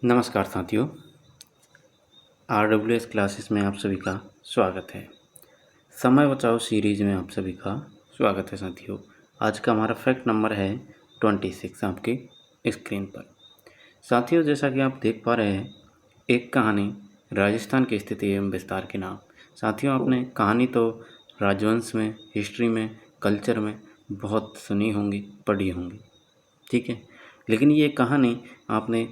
नमस्कार साथियों, RWS classes में आप सभी का स्वागत है। समय बचाओ सीरीज़ में आप सभी का स्वागत है साथियों। आज का हमारा फैक्ट नंबर है 26 आपके स्क्रीन पर। साथियों, जैसा कि आप देख पा रहे हैं, एक कहानी राजस्थान की स्थिति एवं विस्तार के नाम। साथियों, आपने कहानी तो राजवंश में, हिस्ट्री में, कल्चर में बहुत सुनी होंगी, पढ़ी होंगी, ठीक है। लेकिन ये कहानी आपने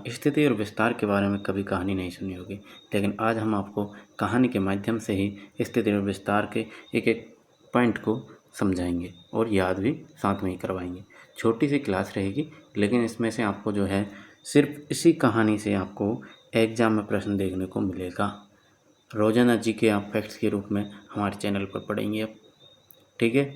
स्थिति और विस्तार के बारे में कभी कहानी नहीं सुनी होगी। लेकिन आज हम आपको कहानी के माध्यम से ही स्थिति और विस्तार के एक एक पॉइंट को समझाएंगे और याद भी साथ में ही करवाएंगे। छोटी सी क्लास रहेगी, लेकिन इसमें से आपको जो है सिर्फ इसी कहानी से आपको एग्जाम में प्रश्न देखने को मिलेगा। रोजाना जी के आप फैक्ट्स के रूप में हमारे चैनल पर पढ़ेंगे अब, ठीक है।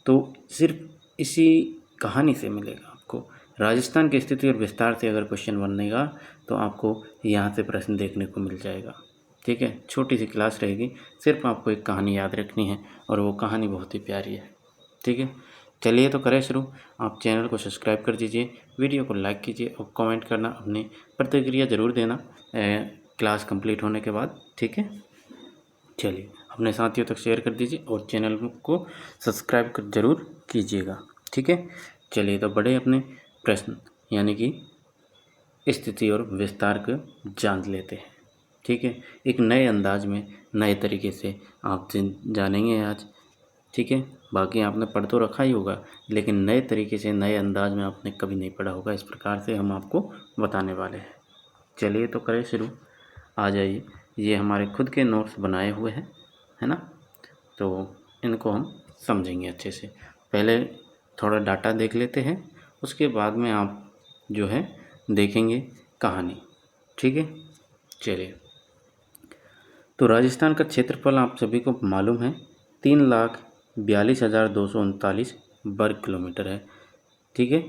तो सिर्फ इसी कहानी से मिलेगा आपको। राजस्थान की स्थिति और विस्तार से अगर क्वेश्चन बनेगा तो आपको यहाँ से प्रश्न देखने को मिल जाएगा, ठीक है। छोटी सी क्लास रहेगी, सिर्फ आपको एक कहानी याद रखनी है और वो कहानी बहुत ही प्यारी है, ठीक है। चलिए तो करें शुरू। आप चैनल को सब्सक्राइब कर दीजिए, वीडियो को लाइक कीजिए और कमेंट करना, अपनी प्रतिक्रिया ज़रूर देना क्लास कंप्लीट होने के बाद, ठीक है। चलिए, अपने साथियों तक शेयर कर दीजिए और चैनल को सब्सक्राइब कर जरूर कीजिएगा, ठीक है। चलिए तो बड़े अपने प्रश्न यानी कि स्थिति और विस्तार को जान लेते हैं, ठीक है। एक नए अंदाज में, नए तरीके से आप जानेंगे आज, ठीक है। बाकी आपने पढ़ तो रखा ही होगा, लेकिन नए तरीके से, नए अंदाज में आपने कभी नहीं पढ़ा होगा। इस प्रकार से हम आपको बताने वाले हैं। चलिए तो करें शुरू। आ जाइए, ये हमारे खुद के नोट्स बनाए हुए हैं, है ना। तो इनको हम समझेंगे अच्छे से। पहले थोड़ा डाटा देख लेते हैं, उसके बाद में आप जो है देखेंगे कहानी, ठीक है। चलिए, तो राजस्थान का क्षेत्रफल आप सभी को मालूम है 3,42,239 वर्ग किलोमीटर है, ठीक है।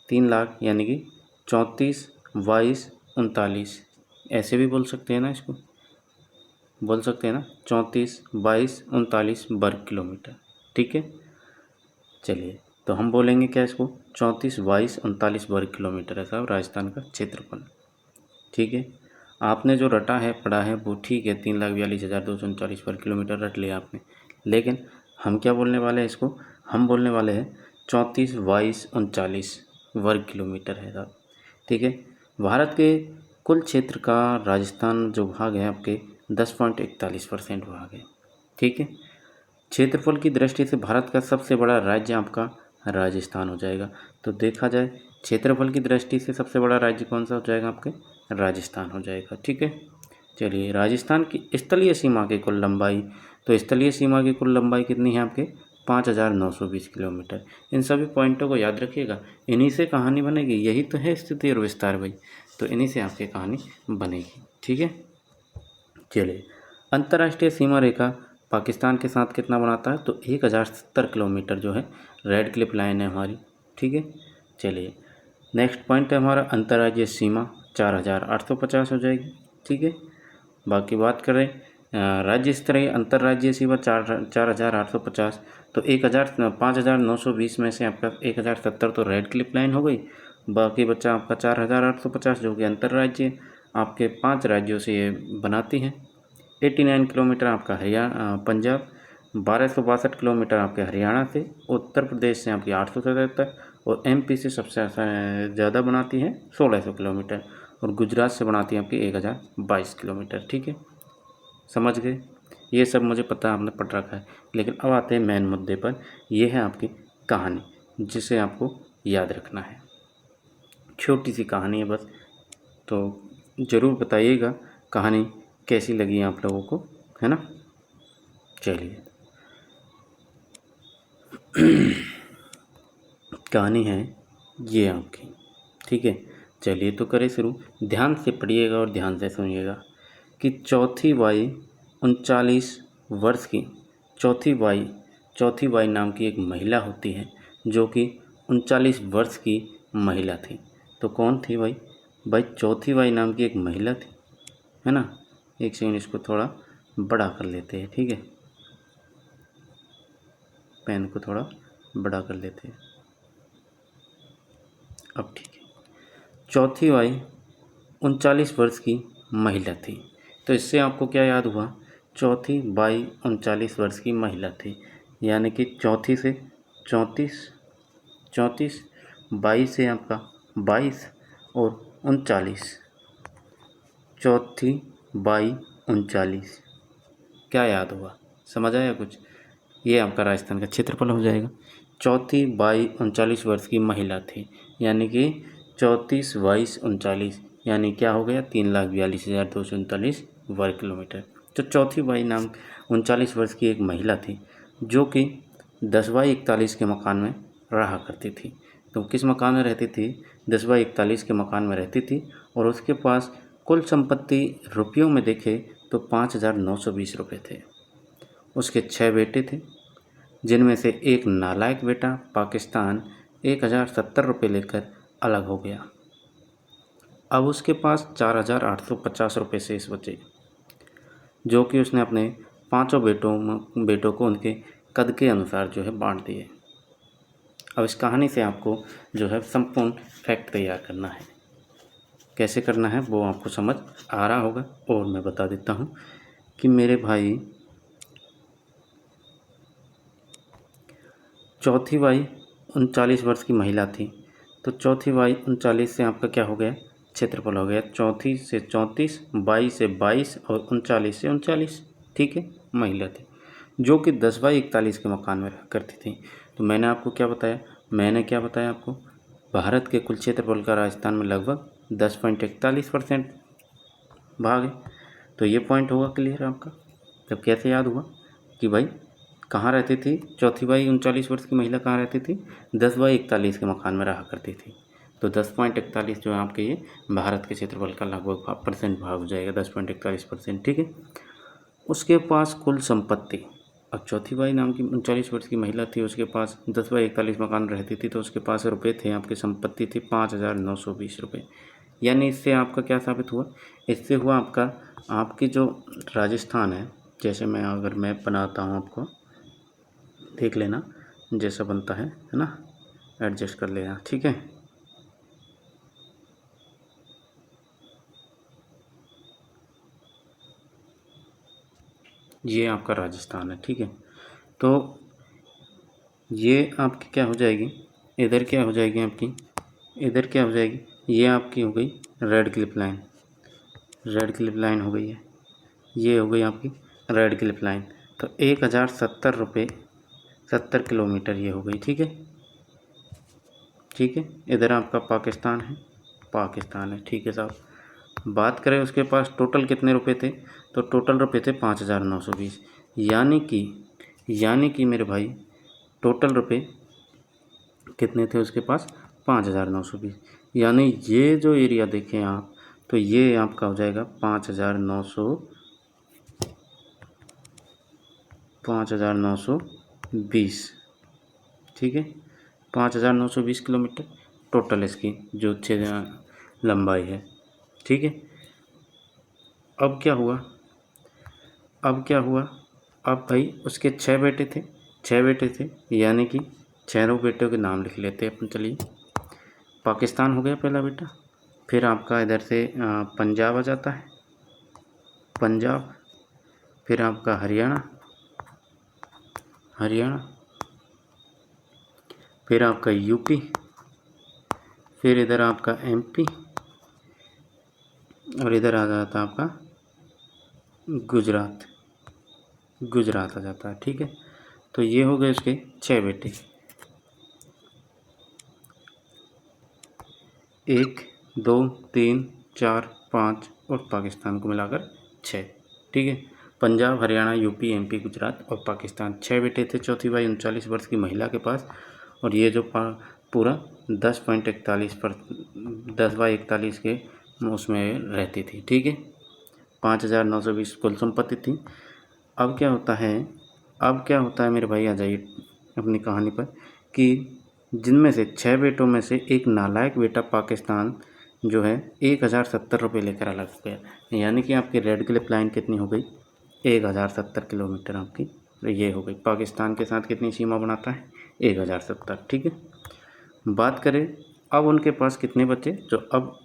3 लाख यानी कि 34, 22, 39, ऐसे भी बोल सकते हैं ना, इसको बोल सकते हैं ना, 34, 22, 39 वर्ग किलोमीटर, ठीक है। चलिए, तो हम बोलेंगे क्या इसको, 34, 22, 39 वर्ग किलोमीटर है साहब राजस्थान का क्षेत्रफल, ठीक है। आपने जो रटा है, पढ़ा है, वो ठीक है, 3,42,239 वर्ग किलोमीटर रट लिया आपने। लेकिन हम क्या बोलने वाले हैं इसको, हम बोलने वाले हैं 34, 22, 39 वर्ग किलोमीटर है साहब, ठीक है। भारत के कुल क्षेत्र का राजस्थान जो भाग है आपके 10.41% भाग है, ठीक है। क्षेत्रफल की दृष्टि से भारत का सबसे बड़ा राज्य आपका राजस्थान हो जाएगा। तो देखा जाए क्षेत्रफल की दृष्टि से सबसे बड़ा राज्य कौन सा हो जाएगा, आपके राजस्थान हो जाएगा, ठीक है। चलिए, राजस्थान की स्थलीय सीमा की कुल लंबाई, तो स्थलीय सीमा की कुल लंबाई कितनी है आपके 5,920 किलोमीटर। इन सभी पॉइंटों को याद रखिएगा, इन्हीं से कहानी बनेगी। यही तो है स्थिति और विस्तार भाई, तो इन्हीं से आपकी कहानी बनेगी, ठीक है। चलिए, अंतर्राष्ट्रीय सीमा रेखा पाकिस्तान के साथ कितना बनाता है, तो 1,070 किलोमीटर जो है रेड क्लिफ लाइन है हमारी, ठीक है। चलिए, नेक्स्ट पॉइंट है हमारा अंतर्राज्यीय सीमा 4,850 हो जाएगी, ठीक है। बाकी बात करें राज्य स्तरीय अंतर्राज्यीय सीमा 4,850, तो 5,920 में से आपका 1,070 तो रेड क्लिफ लाइन हो गई। बाकी बचा आपका 4,850 जो कि अंतर्राज्यीय आपके 5 राज्यों से ये बनाती हैं। 89 किलोमीटर आपका पंजाब, 1262 किलोमीटर आपके हरियाणा से, उत्तर प्रदेश से आपकी 877 और MP से सबसे ज़्यादा बनाती है 1600 किलोमीटर और गुजरात से बनाती है आपकी 1,022 किलोमीटर, ठीक है। समझ गए, ये सब मुझे पता है, आपने पढ़ रखा है। लेकिन अब आते हैं मेन मुद्दे पर। ये है आपकी कहानी, जिसे आपको याद रखना है। छोटी सी कहानी है बस, तो ज़रूर बताइएगा कहानी कैसी लगी आप लोगों को, है ना। चलिए, कहानी है ये आपकी, ठीक है। चलिए तो करें शुरू। ध्यान से पढ़िएगा और ध्यान से सुनिएगा कि वर्ष की चौथी बाई नाम की एक महिला होती है, जो कि 39 वर्ष की महिला थी। तो कौन थी भाई, चौथी बाई नाम की एक महिला थी, है ना। एक सेकंड, इसको थोड़ा बड़ा कर लेते हैं, ठीक है। पेन को थोड़ा बड़ा कर लेते हैं, अब ठीक है। चौथी बाई 39 वर्ष की महिला थी। तो इससे आपको क्या याद हुआ, चौथी बाई 39 वर्ष की महिला थी, यानी कि चौथी से 34, 34 22 से आपका 22 और 39, चौथी बाई 39। क्या याद हुआ, समझ आया कुछ? ये आपका राजस्थान का क्षेत्रफल हो जाएगा। चौथी बाई 39 वर्ष की महिला थी, यानी कि 34 22 39, यानी क्या हो गया 3,42,239 वर्ग किलोमीटर। तो चौथी बाई नाम 39 वर्ष की एक महिला थी जो कि 10/41 के मकान में रहा करती थी। तो किस मकान में रहती थी? 10/41 के मकान में रहती थी और उसके पास कुल संपत्ति रुपयों में देखे तो 5,920 रुपये थे। उसके 6 बेटे थे, जिनमें से एक नालायक बेटा पाकिस्तान 1,070 रुपये लेकर अलग हो गया। अब उसके पास 4,850 रुपये शेष बचे, जो कि उसने अपने पाँचों बेटों को उनके कद के अनुसार जो है बांट दिए। अब इस कहानी से आपको जो है संपूर्ण फैक्ट तैयार करना है। कैसे करना है वो आपको समझ आ रहा होगा, और मैं बता देता हूँ कि मेरे भाई चौथी बाई 39 वर्ष की महिला थी। तो चौथी बाई 39 से आपका क्या हो गया, क्षेत्रफल हो गया। चौथी से 34, 22 से 22 और 39 से 39, ठीक है, महिला थी जो कि 10/41 के मकान में रहा करती थी। तो मैंने आपको क्या बताया आपको, भारत के कुल क्षेत्रफल का राजस्थान में लगभग 10.41% भाग है। तो ये पॉइंट होगा क्लियर आपका। तब कैसे याद हुआ कि भाई कहाँ रहती थी चौथी बाई 39 वर्ष की महिला, कहाँ रहती थी? 10/41 के मकान में रहा करती थी। तो 10.41 जो है आपके ये भारत के क्षेत्रफल का लगभग % भाग हो जाएगा, 10.41%, ठीक है। उसके पास कुल संपत्ति, अब चौथी बाई नाम की 39 वर्ष की महिला थी, उसके पास 10/41 मकान रहती थी, तो उसके पास रुपये थे, आपकी संपत्ति थी 5,920 रुपये। यानी इससे आपका क्या साबित हुआ? इससे हुआ आपकी जो राजस्थान है, जैसे मैं अगर मैप बनाता हूँ आपको देख लेना जैसा बनता है ना, एडजस्ट कर लेना, ठीक है। ये आपका राजस्थान है, ठीक है। तो ये आपकी क्या हो जाएगी, इधर क्या हो जाएगी आपकी, इधर क्या हो जाएगी, ये आपकी हो गई red clip line, red clip line हो गई है, ये हो गई आपकी रेड क्लिप लाइन। तो 1,070 रुपये 70 किलोमीटर ये हो गई, ठीक है, ठीक है। इधर आपका पाकिस्तान है, ठीक है साहब। बात करें उसके पास टोटल कितने रुपए थे, तो टोटल रुपए थे 5,920, यानी कि मेरे भाई टोटल रुपए कितने थे उसके पास, 5,920। यानी ये जो एरिया देखें आप, तो ये आपका हो जाएगा 5,920, ठीक है, 5,920 किलोमीटर टोटल इसकी जो लंबाई है, ठीक है। अब क्या हुआ, अब भाई उसके 6 बेटे थे, यानी कि 6 बेटों के नाम लिख लेते हैं अपन। चलिए, पाकिस्तान हो गया पहला बेटा, फिर आपका इधर से पंजाब आ जाता है, पंजाब, फिर आपका हरियाणा, फिर आपका यूपी, फिर इधर आपका एमपी, और इधर आ जाता है आपका गुजरात आ जाता है, ठीक है। तो ये हो गए उसके 6 बेटे, 1 2 3 4 5 और पाकिस्तान को मिलाकर 6, ठीक है। पंजाब, हरियाणा, यूपी, एमपी, गुजरात और पाकिस्तान, 6 बेटे थे चौथी बाई 39 वर्ष की महिला के पास। और ये जो पूरा 10/41 के उसमें रहती थी, ठीक है। 5,920 कुल संपत्ति थी। अब क्या होता है मेरे भाई, आ जाइए अपनी कहानी पर, कि जिनमें से 6 बेटों में से एक नालायक बेटा पाकिस्तान जो है 1,070 रुपये लेकर अलग हो गया। यानी कि आपकी रेड क्लिप लाइन कितनी हो गई, 1,070 किलोमीटर आपकी ये हो गई। पाकिस्तान के साथ कितनी सीमा बनाता है, 1,070, ठीक है। बात करें अब उनके पास कितने बचे, जो अब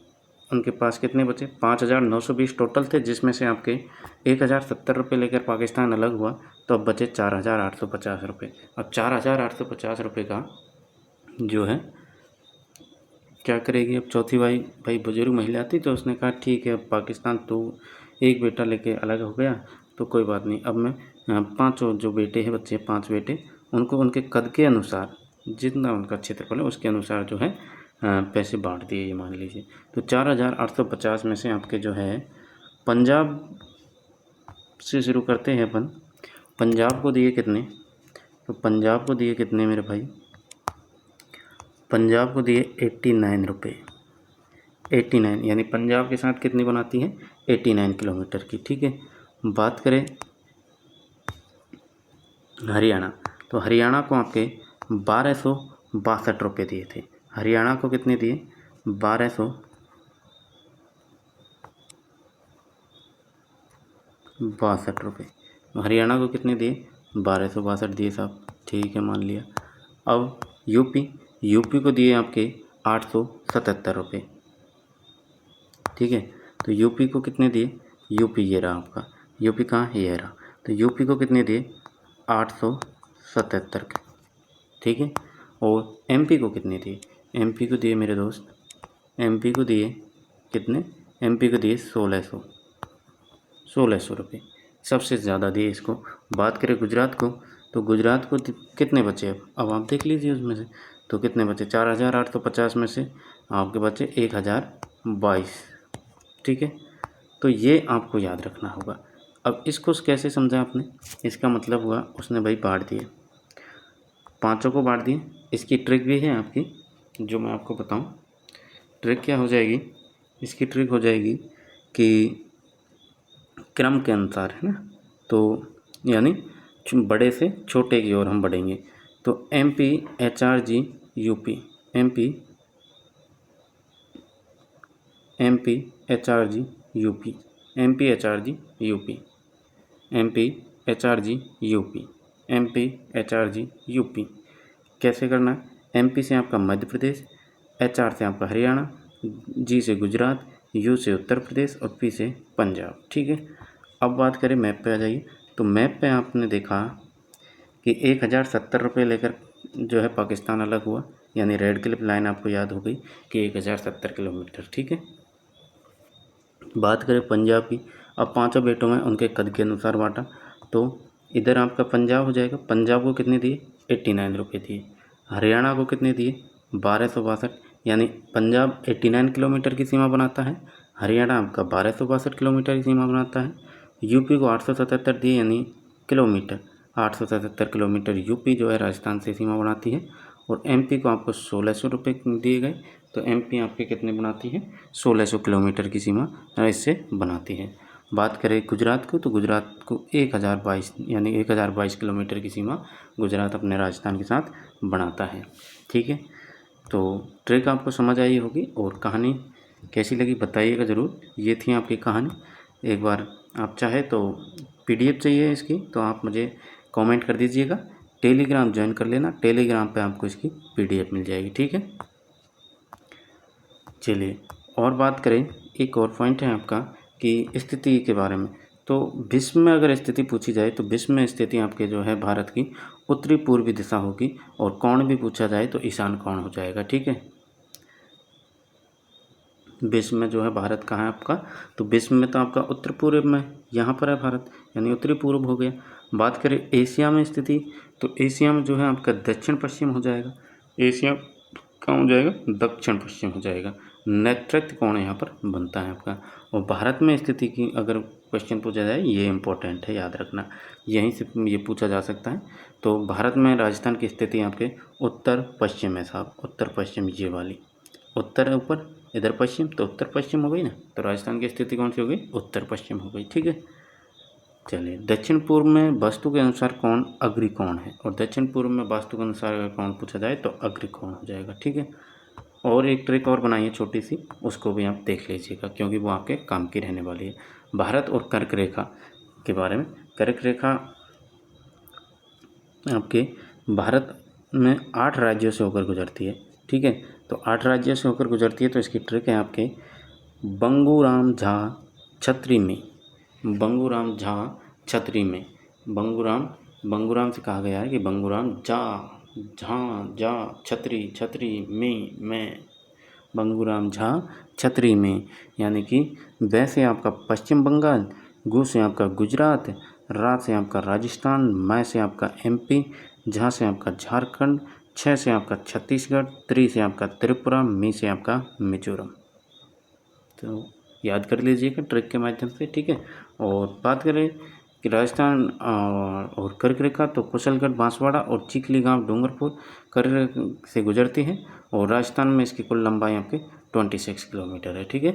उनके पास कितने बचे, 5,920 टोटल थे, जिसमें से आपके 1,070 रुपये लेकर पाकिस्तान अलग हुआ, तो अब बचे 4,850 रुपये। अब 4,850 रुपये का जो है क्या करेगी अब चौथी भाई बुजुर्ग महिला थी, तो उसने कहा ठीक है, अब पाकिस्तान तो एक बेटा लेके अलग हो गया, तो कोई बात नहीं, अब मैं पाँचों जो बेटे हैं, बच्चे 5 बेटे, उनको उनके कद के अनुसार, जितना उनका क्षेत्रफल है उसके अनुसार जो है पैसे बांट दिए, ये मान लीजिए। तो 4,850 में से आपके जो है पंजाब से शुरू करते हैं अपन। पंजाब को दिए कितने, तो पंजाब को दिए कितने मेरे भाई, पंजाब को दिए 89 रुपये। 89 यानी पंजाब के साथ कितनी बनाती है, 89 किलोमीटर की, ठीक है। बात करें हरियाणा, तो हरियाणा को आपके 1,262 रुपये दिए थे। हरियाणा को कितने दिए, 1,262 रुपये। हरियाणा को कितने दिए, 1,262 दिए साहब, ठीक है, मान लिया। अब यूपी को दिए आपके 877 रुपये, ठीक है। तो यूपी को कितने दिए, यूपी ये रहा आपका, यूपी कहाँ है, ये रहा। तो यूपी को कितने दिए, 877 के, ठीक है। और एमपी को कितने दिए, एमपी को दिए मेरे दोस्त, एमपी को दिए कितने, एमपी को दिए 1,600 रुपये, सबसे ज़्यादा दिए इसको। बात करें गुजरात को, तो गुजरात को कितने बचे, अब आप देख लीजिए उसमें से, तो कितने बचे, 4,850 में से आपके बचे 1,022, ठीक है। तो ये आपको याद रखना होगा। अब इसको कैसे समझा आपने, इसका मतलब हुआ उसने भाई बांट दिए, पाँचों को बांट दिए। इसकी ट्रिक भी है आपकी, जो मैं आपको बताऊं। ट्रिक क्या हो जाएगी, इसकी ट्रिक हो जाएगी कि क्रम के अनुसार, है ना, तो यानी बड़े से छोटे की ओर हम बढ़ेंगे। तो MP HRG UP, MP HRG UP, MP HRG UP, MP HRG UP, MP HRG UP। कैसे करना है, MP से आपका मध्य प्रदेश, HR से आपका हरियाणा, G से गुजरात, U से उत्तर प्रदेश और P से पंजाब, ठीक है। अब बात करें मैप पे आ जाइए। तो मैप पे आपने देखा कि 1,070 रुपये लेकर जो है पाकिस्तान अलग हुआ, यानी रेड क्लिप लाइन आपको याद हो गई कि 1,070 किलोमीटर, ठीक है। बात करें पंजाब की, अब पाँचों बेटों में उनके कद के अनुसार बांटा, तो इधर आपका पंजाब हो जाएगा, पंजाब को कितने दिए, 89 रुपये दिए। हरियाणा को कितने दिए, 1,262, यानी पंजाब 89 किलोमीटर की सीमा बनाता है, हरियाणा आपका 1,262 किलोमीटर की सीमा बनाता है। यूपी को 877 दिए, यानी किलोमीटर, 877 किलोमीटर यूपी जो है राजस्थान से सीमा बनाती है। और एमपी को आपको 1,600 रुपये दिए गए, तो एमपी आपके कितने बनाती है, 1,600 किलोमीटर की सीमा इससे बनाती है। बात करें गुजरात को, तो गुजरात को 1,022 यानी 1,022 किलोमीटर की सीमा गुजरात अपने राजस्थान के साथ बनाता है, ठीक है। तो ट्रिक आपको समझ आई होगी, और कहानी कैसी लगी बताइएगा ज़रूर। ये थी आपकी कहानी। एक बार आप चाहे तो PDF चाहिए इसकी, तो आप मुझे कमेंट कर दीजिएगा। टेलीग्राम ज्वाइन कर लेना, टेलीग्राम पे आपको इसकी PDF मिल जाएगी, ठीक है। चलिए और बात करें, एक और पॉइंट है आपका कि स्थिति के बारे में। तो विश्व में अगर स्थिति पूछी जाए, तो विश्व में स्थिति आपके जो है भारत की उत्तरी पूर्वी दिशा होगी, और कोण भी पूछा जाए तो ईशान कोण हो जाएगा, ठीक है। विश्व में जो है भारत कहाँ है आपका, तो विश्व में तो आपका उत्तर पूर्व में यहाँ पर है भारत, यानी उत्तरी पूर्व हो गया। बात करें एशिया में स्थिति, तो एशिया में जो है आपका दक्षिण पश्चिम हो जाएगा, एशिया कहाँ हो जाएगा, दक्षिण पश्चिम हो जाएगा। नेतृत्व कोण यहाँ पर बनता है आपका। और भारत में स्थिति की अगर क्वेश्चन पूछा जाए, ये इंपॉर्टेंट है, याद रखना, यहीं से ये पूछा जा सकता है। तो भारत में राजस्थान की स्थिति आपके उत्तर पश्चिम है साहब, उत्तर पश्चिम, ये वाली, उत्तर ऊपर इधर पश्चिम, तो उत्तर पश्चिम हो गई ना, तो राजस्थान की स्थिति कौन सी हो गई, उत्तर पश्चिम हो गई, ठीक है। चलिए, दक्षिण पूर्व में वास्तु के अनुसार कौन अग्री कोण है, और दक्षिण पूर्व में वास्तु के अनुसार अगर कौन पूछा जाए तो अग्री कोण हो जाएगा, ठीक है। और एक ट्रिक और बनाई है छोटी सी, उसको भी आप देख लीजिएगा, क्योंकि वो आपके काम की रहने वाली है। भारत और कर्क रेखा के बारे में। कर्क रेखा आपके भारत में 8 राज्यों से होकर गुजरती है, ठीक है। तो 8 राज्यों से होकर गुजरती है, तो इसकी ट्रिक है आपके बंगूराम झा छतरी में, बंगूराम झा छतरी में। बंगूराम से कहा गया है कि बंगूराम झा छतरी, छतरी में, बंगूराम झा छतरी में। यानी कि ब से आपका पश्चिम बंगाल, गु से आपका गुजरात, रा से आपका राजस्थान, मै से आपका MP, झा से आपका झारखंड, छ से आपका छत्तीसगढ़, त्री से आपका त्रिपुरा, मी से आपका मिजोरम। तो याद कर लीजिएगा ट्रिक के माध्यम से, ठीक है। और बात करें कि राजस्थान और कर्क रेखा, तो कुशलगढ़, बांसवाड़ा और चिखली गांव डूंगरपुर कर्क से गुजरती है, और राजस्थान में इसकी कुल लंबाई आपके 26 किलोमीटर है, ठीक है,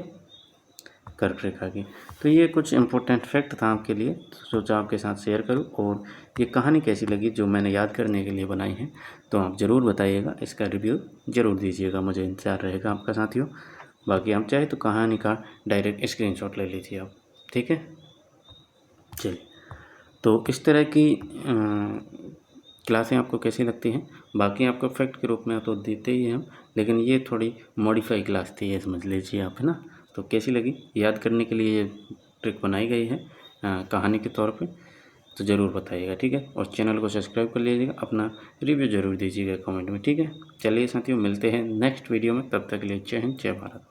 कर्क रेखा की। तो ये कुछ इम्पोर्टेंट फैक्ट था आपके लिए, सोचा आपके साथ शेयर करूं। और ये कहानी कैसी लगी जो मैंने याद करने के लिए बनाई है, तो आप ज़रूर बताइएगा, इसका रिव्यू ज़रूर दीजिएगा, मुझे इंतज़ार रहेगा आपका साथियों। बाकी हम चाहे तो कहानी का डायरेक्ट स्क्रीनशॉट ले लीजिए आप, ठीक है। चलिए, तो इस तरह की क्लासें आपको कैसी लगती हैं? बाकी आपको फैक्ट के रूप में तो देते ही हैं हम, लेकिन ये थोड़ी मॉडिफाई क्लास थी, ये समझ लीजिए आप, है ना। तो कैसी लगी? याद करने के लिए ये ट्रिक बनाई गई है कहानी के तौर पे, तो ज़रूर बताइएगा, ठीक है। और चैनल को सब्सक्राइब कर लीजिएगा, अपना रिव्यू ज़रूर दीजिएगा कमेंट में, ठीक है। चलिए साथियों, मिलते हैं नेक्स्ट वीडियो में, तब तक के लिए जय हिंद, जय भारत।